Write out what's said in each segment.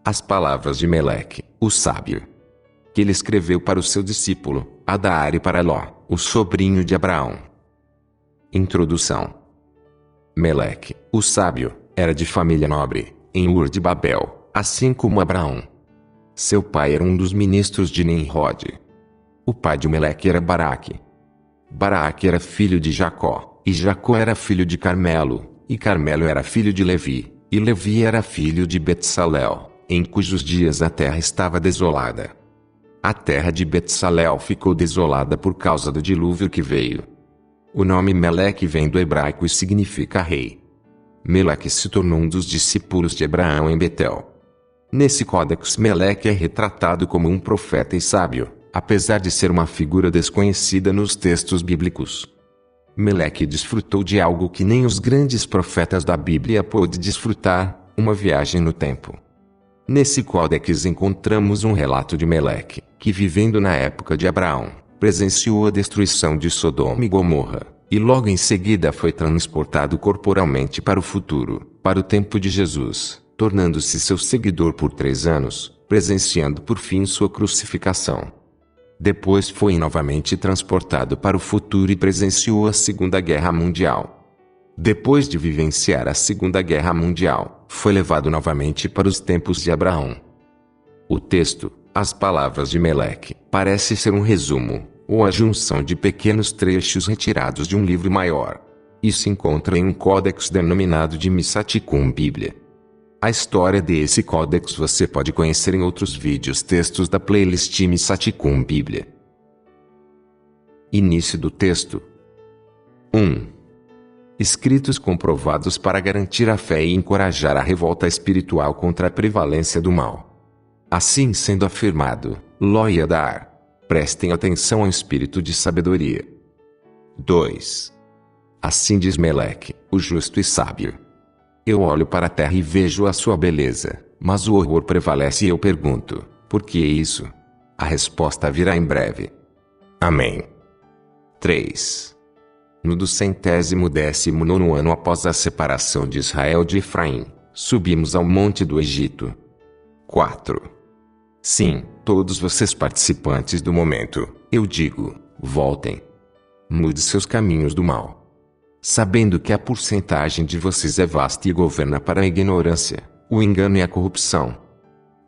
As palavras de Meleque, o sábio, que ele escreveu para o seu discípulo, Adar e para Ló, o sobrinho de Abraão. Introdução. Meleque, o sábio, era de família nobre, em Ur de Babel, assim como Abraão. Seu pai era um dos ministros de Nimrod. O pai de Meleque era Baraque. Baraque era filho de Jacó, e Jacó era filho de Carmelo, e Carmelo era filho de Levi, e Levi era filho de Betsalel, em cujos dias a terra estava desolada. A terra de Betsalel ficou desolada por causa do dilúvio que veio. O nome Meleque vem do hebraico e significa rei. Meleque se tornou um dos discípulos de Abraão em Betel. Nesse códex Meleque é retratado como um profeta e sábio, apesar de ser uma figura desconhecida nos textos bíblicos. Meleque desfrutou de algo que nem os grandes profetas da Bíblia pôde desfrutar, uma viagem no tempo. Nesse códex encontramos um relato de Meleque, que vivendo na época de Abraão, presenciou a destruição de Sodoma e Gomorra, e logo em seguida foi transportado corporalmente para o futuro, para o tempo de Jesus, tornando-se seu seguidor por 3 anos, presenciando por fim sua crucificação. Depois foi novamente transportado para o futuro e presenciou a Segunda Guerra Mundial. Depois de vivenciar a Segunda Guerra Mundial, foi levado novamente para os tempos de Abraão. O texto, as palavras de Meleque, parece ser um resumo, ou a junção de pequenos trechos retirados de um livro maior. Isso se encontra em um códex denominado de Missaticum Bíblia. A história desse códex você pode conhecer em outros vídeos textos da playlist Missaticum Bíblia. Início do texto. 1. Escritos comprovados para garantir a fé e encorajar a revolta espiritual contra a prevalência do mal. Assim sendo afirmado, Ló e Adar, prestem atenção ao espírito de sabedoria. 2. Assim diz Meleque, o justo e sábio. Eu olho para a terra e vejo a sua beleza, mas o horror prevalece e eu pergunto, por que isso? A resposta virá em breve. Amém. 3. No 219º ano após a separação de Israel de Efraim, subimos ao monte do Egito. 4. Sim, todos vocês participantes do momento, eu digo, voltem. Mude seus caminhos do mal. Sabendo que a porcentagem de vocês é vasta e governa para a ignorância, o engano e a corrupção.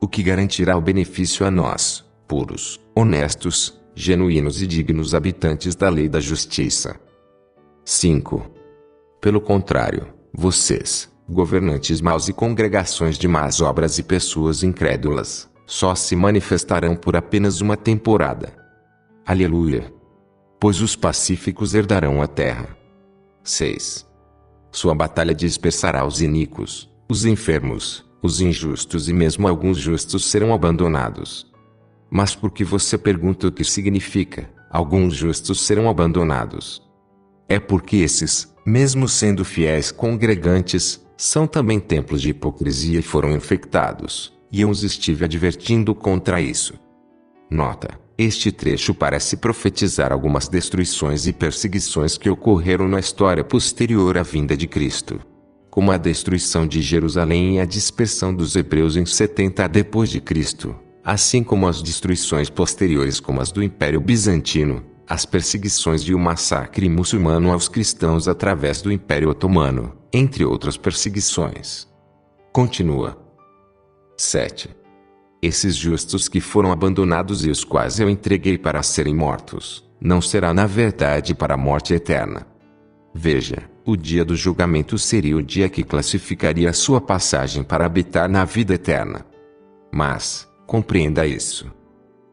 O que garantirá o benefício a nós, puros, honestos, genuínos e dignos habitantes da lei da justiça. 5. Pelo contrário, vocês, governantes maus e congregações de más obras e pessoas incrédulas, só se manifestarão por apenas uma temporada. Aleluia! Pois os pacíficos herdarão a terra. 6. Sua batalha dispersará os iníquos, os enfermos, os injustos e mesmo alguns justos serão abandonados. Mas por que você pergunta o que significa, alguns justos serão abandonados? É porque esses, mesmo sendo fiéis congregantes, são também templos de hipocrisia e foram infectados, e eu os estive advertindo contra isso. Nota: este trecho parece profetizar algumas destruições e perseguições que ocorreram na história posterior à vinda de Cristo, como a destruição de Jerusalém e a dispersão dos hebreus em 70 d.C., assim como as destruições posteriores como as do Império Bizantino, as perseguições e o massacre muçulmano aos cristãos através do Império Otomano, entre outras perseguições. Continua. 7. Esses justos que foram abandonados e os quais eu entreguei para serem mortos, não será na verdade para a morte eterna. Veja, o dia do julgamento seria o dia que classificaria a sua passagem para habitar na vida eterna. Mas, compreenda isso.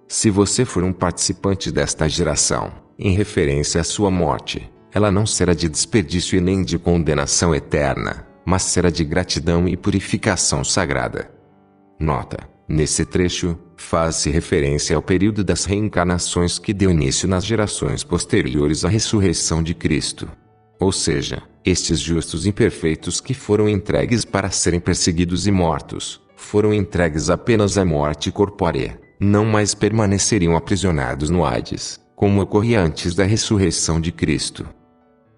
Se você for um participante desta geração, em referência à sua morte, ela não será de desperdício e nem de condenação eterna, mas será de gratidão e purificação sagrada. Nota: nesse trecho, faz-se referência ao período das reencarnações que deu início nas gerações posteriores à ressurreição de Cristo. Ou seja, estes justos imperfeitos que foram entregues para serem perseguidos e mortos, foram entregues apenas à morte corpórea, não mais permaneceriam aprisionados no Hades, como ocorria antes da ressurreição de Cristo.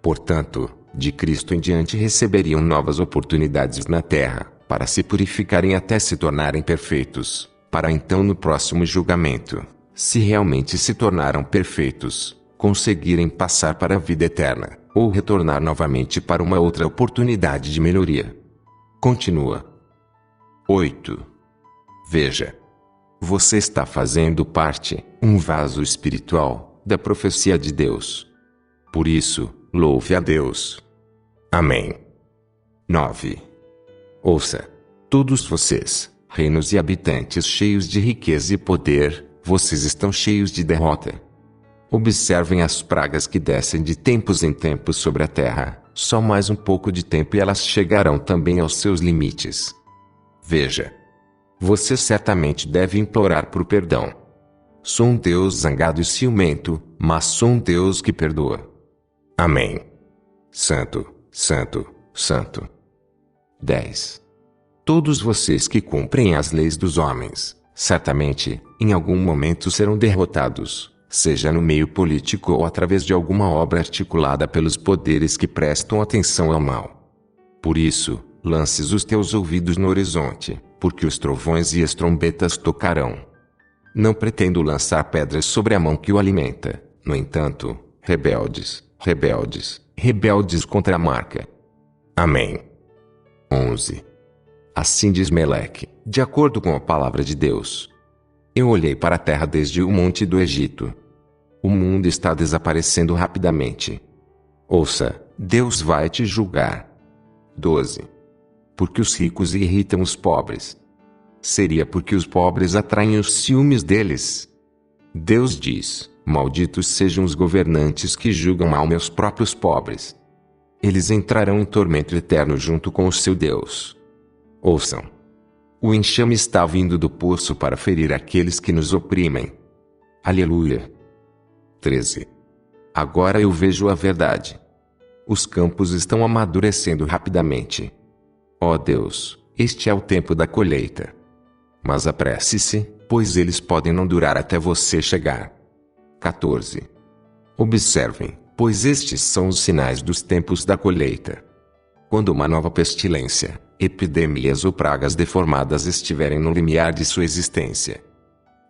Portanto, de Cristo em diante receberiam novas oportunidades na terra, para se purificarem até se tornarem perfeitos, para então no próximo julgamento, se realmente se tornaram perfeitos, conseguirem passar para a vida eterna, ou retornar novamente para uma outra oportunidade de melhoria. Continua. 8. Veja. Você está fazendo parte, um vaso espiritual, da profecia de Deus. Por isso, louve a Deus. Amém. 9. Ouça. Todos vocês, reinos e habitantes cheios de riqueza e poder, vocês estão cheios de derrota. Observem as pragas que descem de tempos em tempos sobre a terra. Só mais um pouco de tempo e elas chegarão também aos seus limites. Veja. Você certamente deve implorar por perdão. Sou um Deus zangado e ciumento, mas sou um Deus que perdoa. Amém. Santo, Santo, Santo. 10. Todos vocês que cumprem as leis dos homens, certamente, em algum momento serão derrotados, seja no meio político ou através de alguma obra articulada pelos poderes que prestam atenção ao mal. Por isso, lances os teus ouvidos no horizonte, porque os trovões e as trombetas tocarão. Não pretendo lançar pedras sobre a mão que o alimenta, no entanto, rebeldes, rebeldes, rebeldes contra a marca. Amém. 11. Assim diz Meleque, de acordo com a palavra de Deus. Eu olhei para a terra desde o monte do Egito. O mundo está desaparecendo rapidamente. Ouça, Deus vai te julgar. 12. Porque os ricos irritam os pobres. Seria porque os pobres atraem os ciúmes deles. Deus diz, malditos sejam os governantes que julgam mal meus próprios pobres. Eles entrarão em tormento eterno junto com o seu Deus. Ouçam. O enxame está vindo do poço para ferir aqueles que nos oprimem. Aleluia. 13. Agora eu vejo a verdade. Os campos estão amadurecendo rapidamente. Ó Deus, este é o tempo da colheita. Mas apresse-se, pois eles podem não durar até você chegar. 14. Observem, pois estes são os sinais dos tempos da colheita. Quando uma nova pestilência, epidemias ou pragas deformadas estiverem no limiar de sua existência.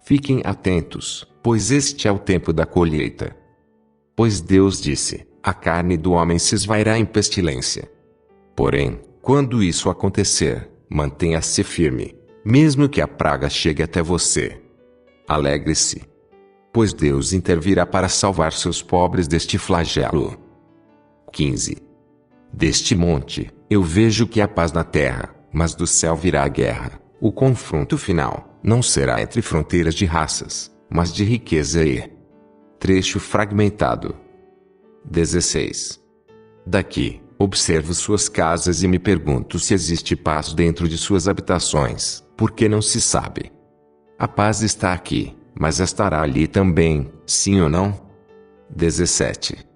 Fiquem atentos, pois este é o tempo da colheita. Pois Deus disse, a carne do homem se esvairá em pestilência. Porém, quando isso acontecer, mantenha-se firme, mesmo que a praga chegue até você. Alegre-se, pois Deus intervirá para salvar seus pobres deste flagelo. 15. Deste monte, eu vejo que há paz na terra, mas do céu virá a guerra. O confronto final não será entre fronteiras de raças, mas de riqueza e... Trecho fragmentado. 16. Daqui, observo suas casas e me pergunto se existe paz dentro de suas habitações, porque não se sabe. A paz está aqui, mas estará ali também, sim ou não? 17.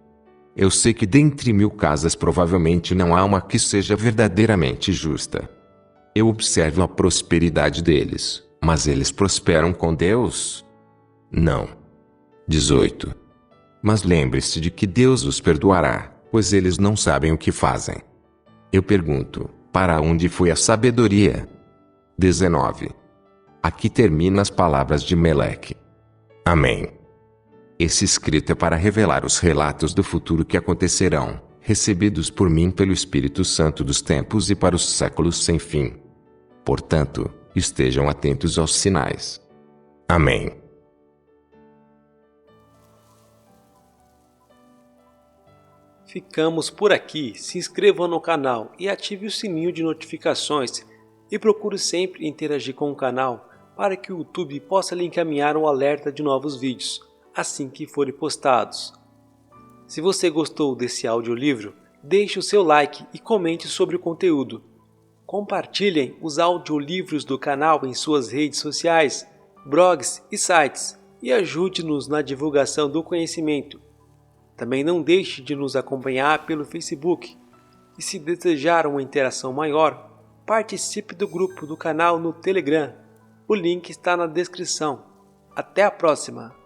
Eu sei que dentre 1000 casas provavelmente não há uma que seja verdadeiramente justa. Eu observo a prosperidade deles, mas eles prosperam com Deus? Não. 18. Mas lembre-se de que Deus os perdoará, pois eles não sabem o que fazem. Eu pergunto, para onde foi a sabedoria? 19. Aqui termina as palavras de Meleque. Amém. Esse escrito é para revelar os relatos do futuro que acontecerão, recebidos por mim pelo Espírito Santo dos tempos e para os séculos sem fim. Portanto, estejam atentos aos sinais. Amém. Ficamos por aqui. Se inscreva no canal e ative o sininho de notificações e procure sempre interagir com o canal para que o YouTube possa lhe encaminhar um alerta de novos vídeos assim que forem postados. Se você gostou desse audiolivro, deixe o seu like e comente sobre o conteúdo. Compartilhem os audiolivros do canal em suas redes sociais, blogs e sites e ajude-nos na divulgação do conhecimento. Também não deixe de nos acompanhar pelo Facebook. E se desejar uma interação maior, participe do grupo do canal no Telegram. O link está na descrição. Até a próxima!